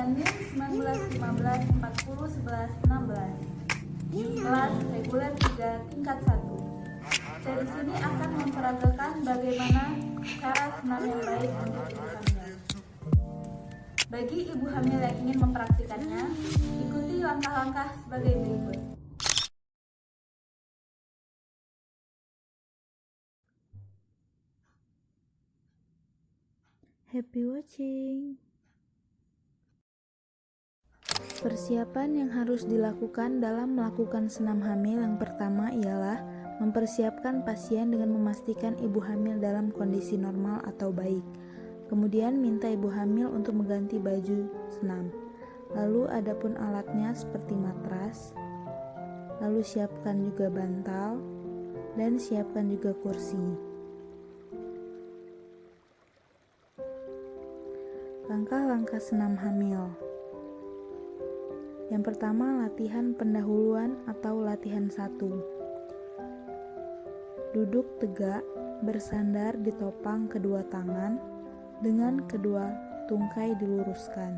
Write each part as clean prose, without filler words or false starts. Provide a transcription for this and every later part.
Senin 19, 15, 40, 11, 16 di kelas reguler 3 tingkat 1. Saya di sini akan memperagakan bagaimana cara senam yang baik untuk ibu hamil. Bagi ibu hamil yang ingin mempraktikannya, ikuti langkah-langkah sebagai berikut. Happy watching! Persiapan yang harus dilakukan dalam melakukan senam hamil yang pertama ialah mempersiapkan pasien dengan memastikan ibu hamil dalam kondisi normal atau baik. Kemudian minta ibu hamil untuk mengganti baju senam. Lalu adapun alatnya seperti matras. Lalu siapkan juga bantal dan siapkan juga kursi. Langkah-langkah senam hamil. Yang pertama, latihan pendahuluan atau latihan 1. Duduk tegak, bersandar di topang kedua tangan, dengan kedua tungkai diluruskan.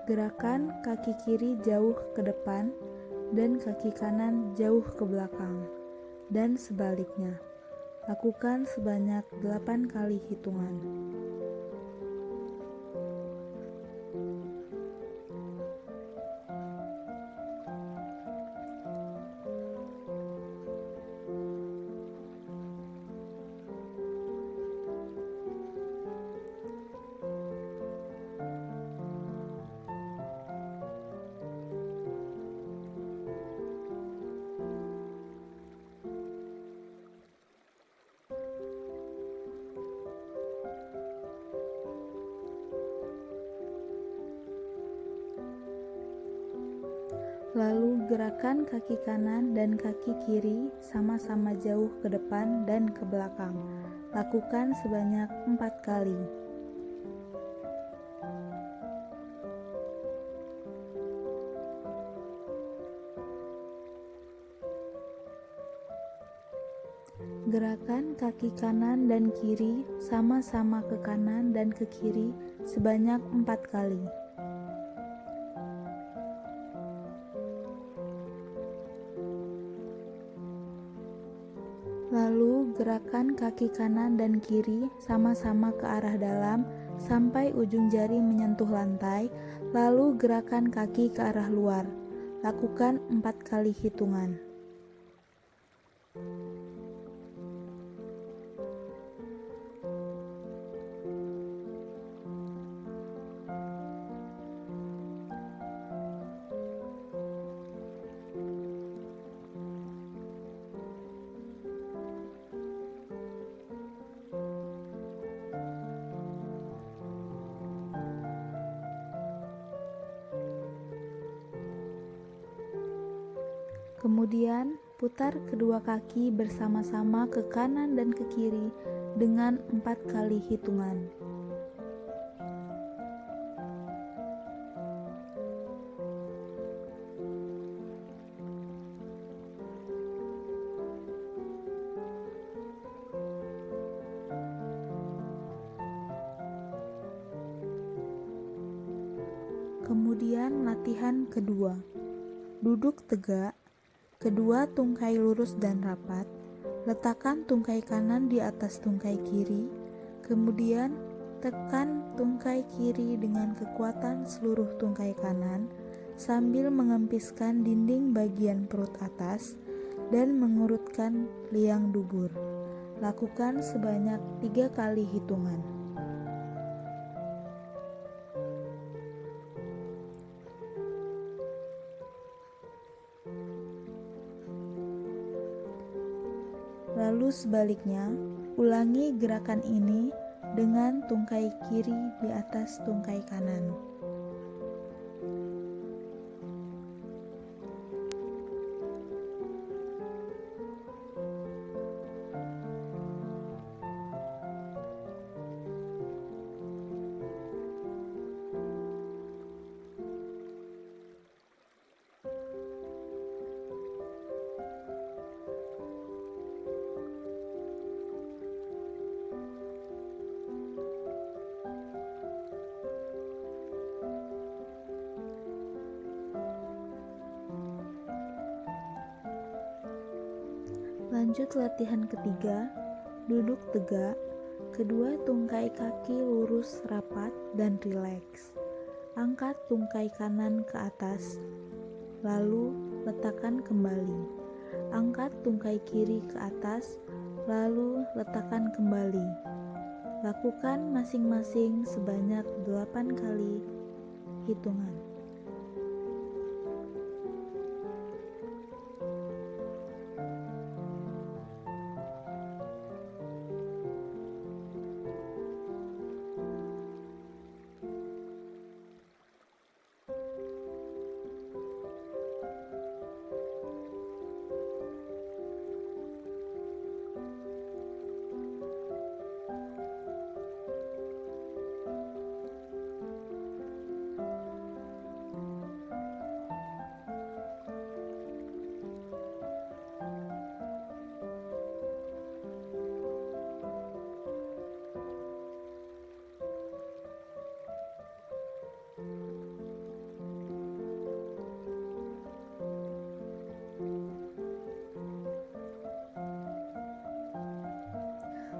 Gerakan kaki kiri jauh ke depan dan kaki kanan jauh ke belakang, dan sebaliknya. Lakukan sebanyak 8 kali hitungan. Lalu gerakan kaki kanan dan kaki kiri sama-sama jauh ke depan dan ke belakang. Lakukan sebanyak 4 kali. Gerakan kaki kanan dan kiri sama-sama ke kanan dan ke kiri sebanyak 4 kali. Lalu gerakan kaki kanan dan kiri sama-sama ke arah dalam sampai ujung jari menyentuh lantai, lalu gerakan kaki ke arah luar. Lakukan 4 kali hitungan. Kemudian putar kedua kaki bersama-sama ke kanan dan ke kiri dengan 4 kali hitungan. Kemudian latihan kedua. Duduk tegak, kedua tungkai lurus dan rapat. Letakkan tungkai kanan di atas tungkai kiri. Kemudian tekan tungkai kiri dengan kekuatan seluruh tungkai kanan sambil mengempiskan dinding bagian perut atas dan mengurutkan liang dubur. Lakukan sebanyak 3 kali hitungan. Lalu sebaliknya, ulangi gerakan ini dengan tungkai kiri di atas tungkai kanan. Lanjut latihan ketiga, duduk tegak, kedua tungkai kaki lurus rapat dan rileks. Angkat tungkai kanan ke atas, lalu letakkan kembali. Angkat tungkai kiri ke atas, lalu letakkan kembali. Lakukan masing-masing sebanyak 8 kali hitungan.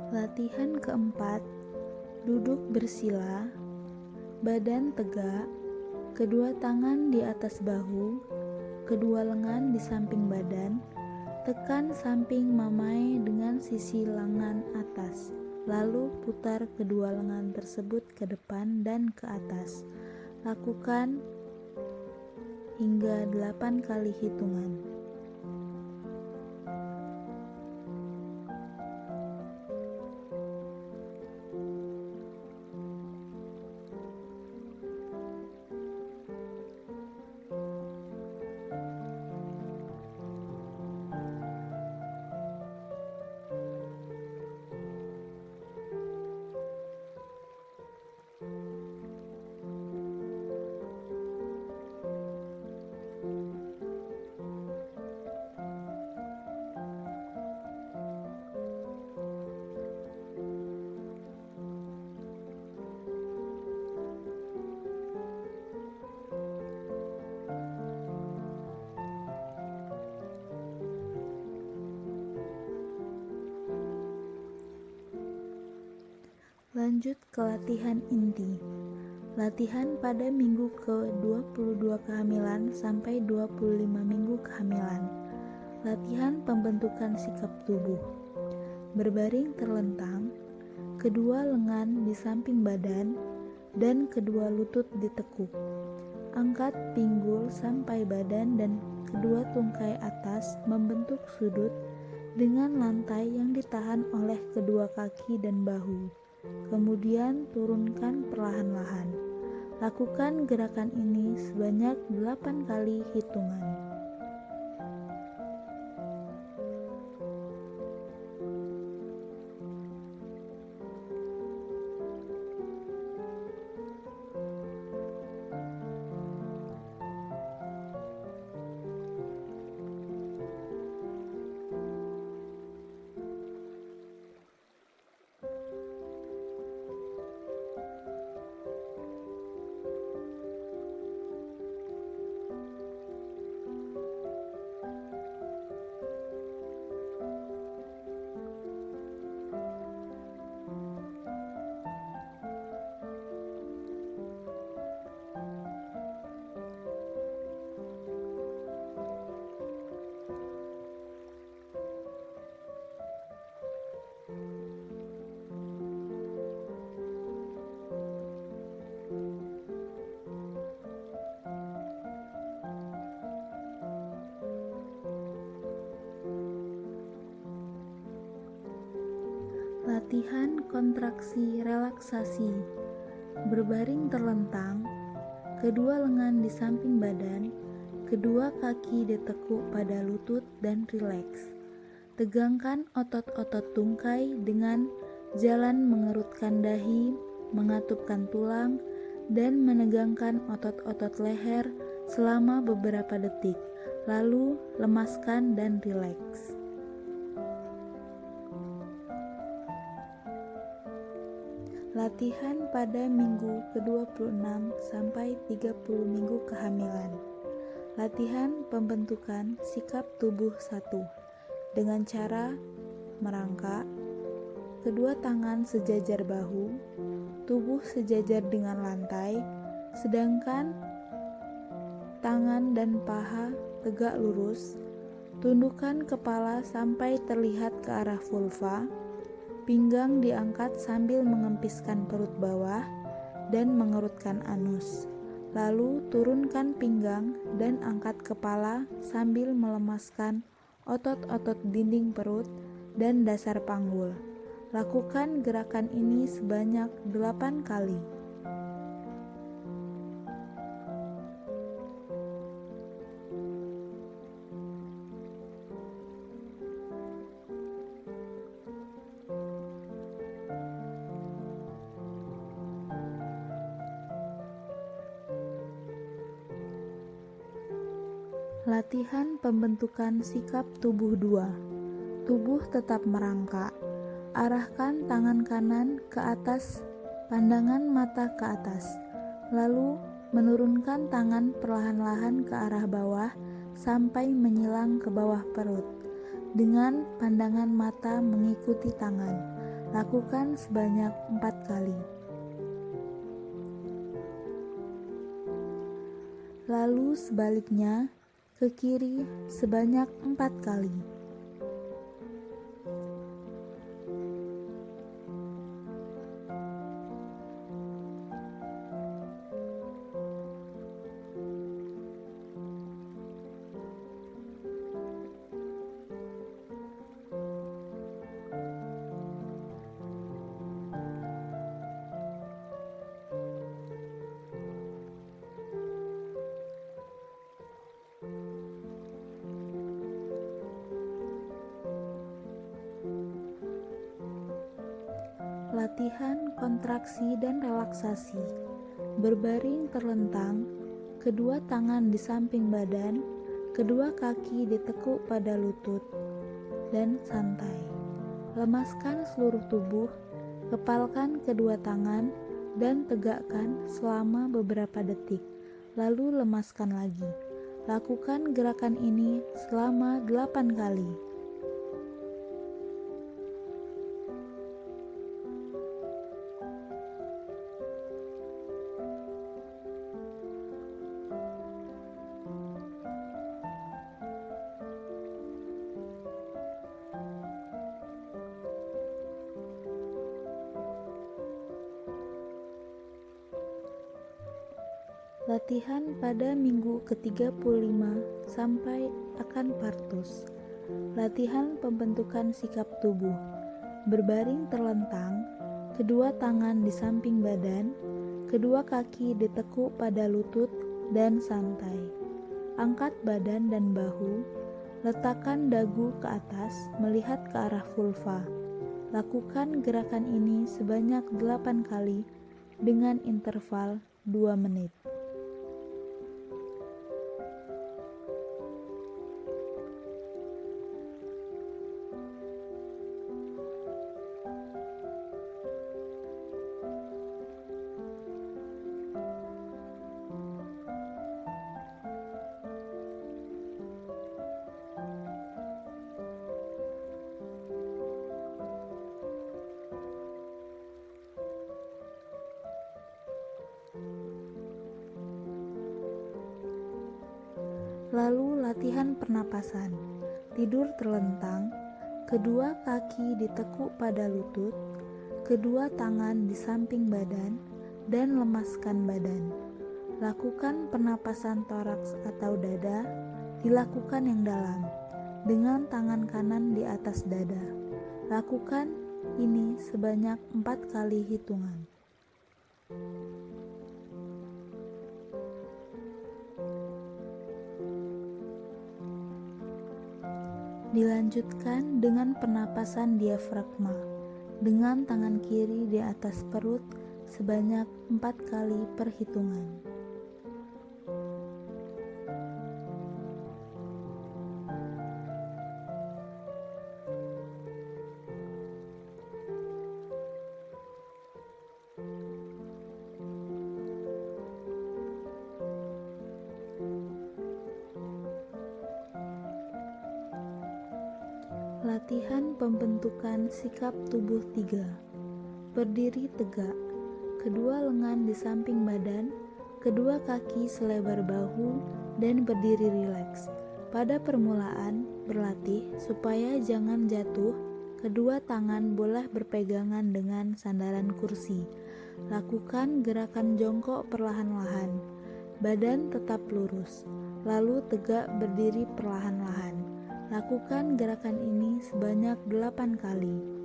Latihan keempat, duduk bersila, badan tegak, kedua tangan di atas bahu, kedua lengan di samping badan, tekan samping mamai dengan sisi lengan atas, lalu putar kedua lengan tersebut ke depan dan ke atas. Lakukan hingga 8 kali hitungan. Lanjut ke latihan inti. Latihan pada minggu ke-22 kehamilan sampai 25 minggu kehamilan. Latihan pembentukan sikap tubuh. Berbaring terlentang, kedua lengan di samping badan dan kedua lutut ditekuk. Angkat pinggul sampai badan dan kedua tungkai atas membentuk sudut dengan lantai yang ditahan oleh kedua kaki dan bahu. Kemudian turunkan perlahan-lahan. Lakukan gerakan ini sebanyak 8 kali hitungan. Latihan kontraksi relaksasi. Berbaring terlentang, kedua lengan di samping badan, kedua kaki ditekuk pada lutut dan rileks. Tegangkan otot-otot tungkai dengan jalan mengerutkan dahi, mengatupkan tulang, dan menegangkan otot-otot leher selama beberapa detik, lalu lemaskan dan rileks. Latihan pada minggu ke-26 sampai 30 minggu kehamilan. Latihan pembentukan sikap tubuh 1. dengan cara merangkak, kedua tangan sejajar bahu, tubuh sejajar dengan lantai, sedangkan tangan dan paha tegak lurus. Tundukkan kepala sampai terlihat ke arah vulva, pinggang diangkat sambil mengempiskan perut bawah dan mengerutkan anus. Lalu turunkan pinggang dan angkat kepala sambil melemaskan otot-otot dinding perut dan dasar panggul. Lakukan gerakan ini sebanyak 8 kali. Latihan pembentukan sikap tubuh 2. Tubuh tetap merangkak. Arahkan tangan kanan ke atas, pandangan mata ke atas. Lalu menurunkan tangan perlahan-lahan ke arah bawah sampai menyilang ke bawah perut. Dengan pandangan mata mengikuti tangan. Lakukan sebanyak 4 kali. Lalu sebaliknya, ke kiri sebanyak 4 kali. Latihan kontraksi dan relaksasi. Berbaring terlentang, kedua tangan di samping badan, kedua kaki ditekuk pada lutut, dan santai. Lemaskan seluruh tubuh, kepalkan kedua tangan, dan tegakkan selama beberapa detik, lalu lemaskan lagi. Lakukan gerakan ini selama 8 kali. Latihan pada minggu ke-35 sampai akan partus. Latihan pembentukan sikap tubuh. Berbaring terlentang, kedua tangan di samping badan, kedua kaki ditekuk pada lutut dan santai. Angkat badan dan bahu, letakkan dagu ke atas melihat ke arah vulva. Lakukan gerakan ini sebanyak 8 kali dengan interval 2 menit. Lalu latihan pernapasan. Tidur terlentang, kedua kaki ditekuk pada lutut, kedua tangan di samping badan, dan lemaskan badan. Lakukan pernapasan toraks atau dada, dilakukan yang dalam, dengan tangan kanan di atas dada. Lakukan ini sebanyak 4 kali hitungan. Dilanjutkan dengan pernapasan diafragma dengan tangan kiri di atas perut sebanyak 4 kali perhitungan. Latihan pembentukan sikap tubuh 3. Berdiri tegak, kedua lengan di samping badan, kedua kaki selebar bahu, dan berdiri rileks. Pada permulaan, berlatih supaya jangan jatuh, kedua tangan boleh berpegangan dengan sandaran kursi. Lakukan gerakan jongkok perlahan-lahan, badan tetap lurus, lalu tegak berdiri perlahan-lahan. Lakukan gerakan ini sebanyak 8 kali.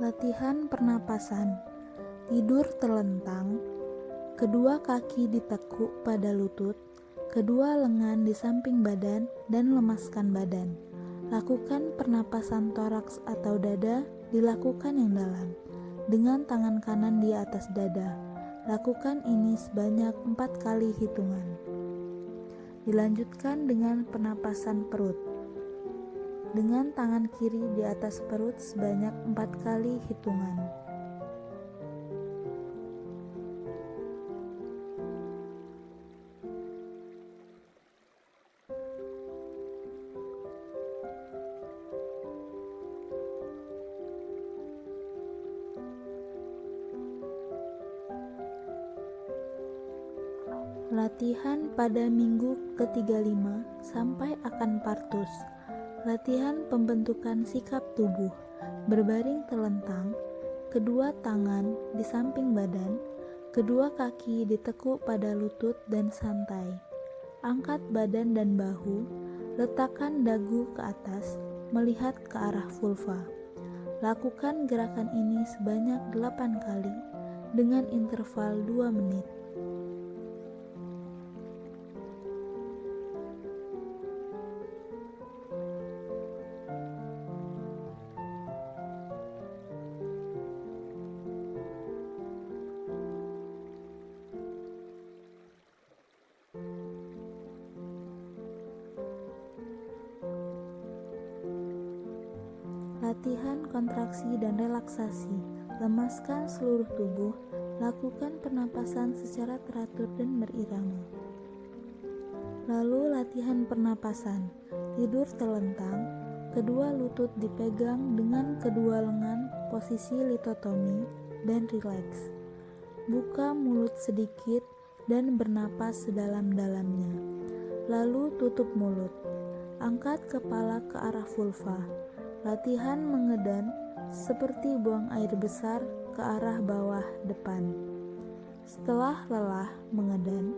Latihan pernapasan. Tidur terlentang, kedua kaki ditekuk pada lutut, kedua lengan di samping badan, dan lemaskan badan. Lakukan pernapasan toraks atau dada, dilakukan yang dalam, dengan tangan kanan di atas dada. Lakukan ini sebanyak 4 kali hitungan. Dilanjutkan dengan pernapasan perut, dengan tangan kiri di atas perut sebanyak 4 kali hitungan. Latihan pada minggu ke-35 sampai akan partus. Latihan pembentukan sikap tubuh. Berbaring terlentang, kedua tangan di samping badan, kedua kaki ditekuk pada lutut dan santai. Angkat badan dan bahu, letakkan dagu ke atas, melihat ke arah vulva. Lakukan gerakan ini sebanyak 8 kali dengan interval 2 menit. Latihan kontraksi dan relaksasi. Lemaskan seluruh tubuh, lakukan pernapasan secara teratur dan berirama. Lalu latihan pernapasan. Tidur terlentang, kedua lutut dipegang dengan kedua lengan, posisi litotomi, dan rileks. Buka mulut sedikit dan bernapas sedalam-dalamnya. Lalu tutup mulut. Angkat kepala ke arah vulva. Latihan mengedan seperti buang air besar ke arah bawah depan. Setelah lelah mengedan,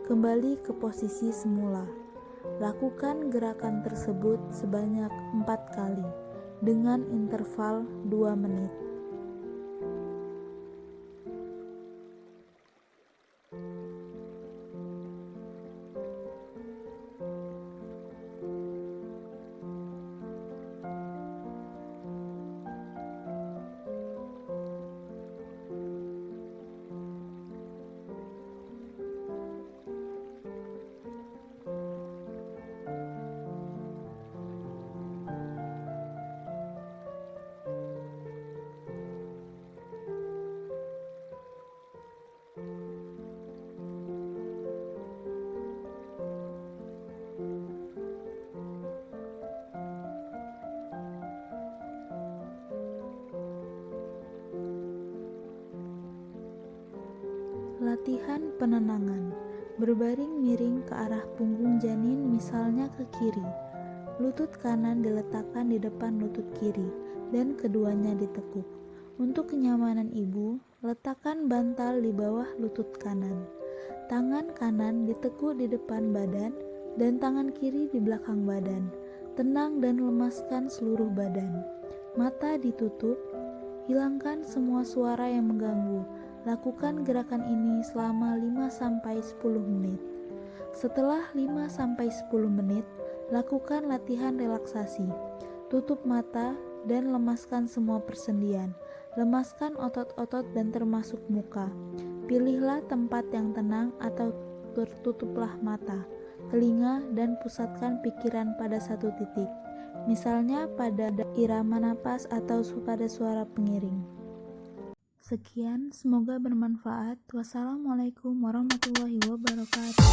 kembali ke posisi semula. Lakukan gerakan tersebut sebanyak 4 kali dengan interval 2 menit. Latihan penenangan. berbaring miring ke arah punggung janin, misalnya ke kiri. Lutut kanan diletakkan di depan lutut kiri dan keduanya ditekuk. Untuk kenyamanan ibu, letakkan bantal di bawah lutut kanan. Tangan kanan ditekuk di depan badan dan tangan kiri di belakang badan. Tenang dan lemaskan seluruh badan. Mata ditutup, hilangkan semua suara yang mengganggu. Lakukan gerakan ini selama 5-10 menit. Setelah 5-10 menit, lakukan latihan relaksasi. Tutup mata dan lemaskan semua persendian. Lemaskan otot-otot dan termasuk muka. Pilihlah tempat yang tenang atau tertutuplah mata, telinga, dan pusatkan pikiran pada satu titik. Misalnya pada irama napas atau pada suara pengiring. Sekian, semoga bermanfaat. Wassalamualaikum warahmatullahi wabarakatuh.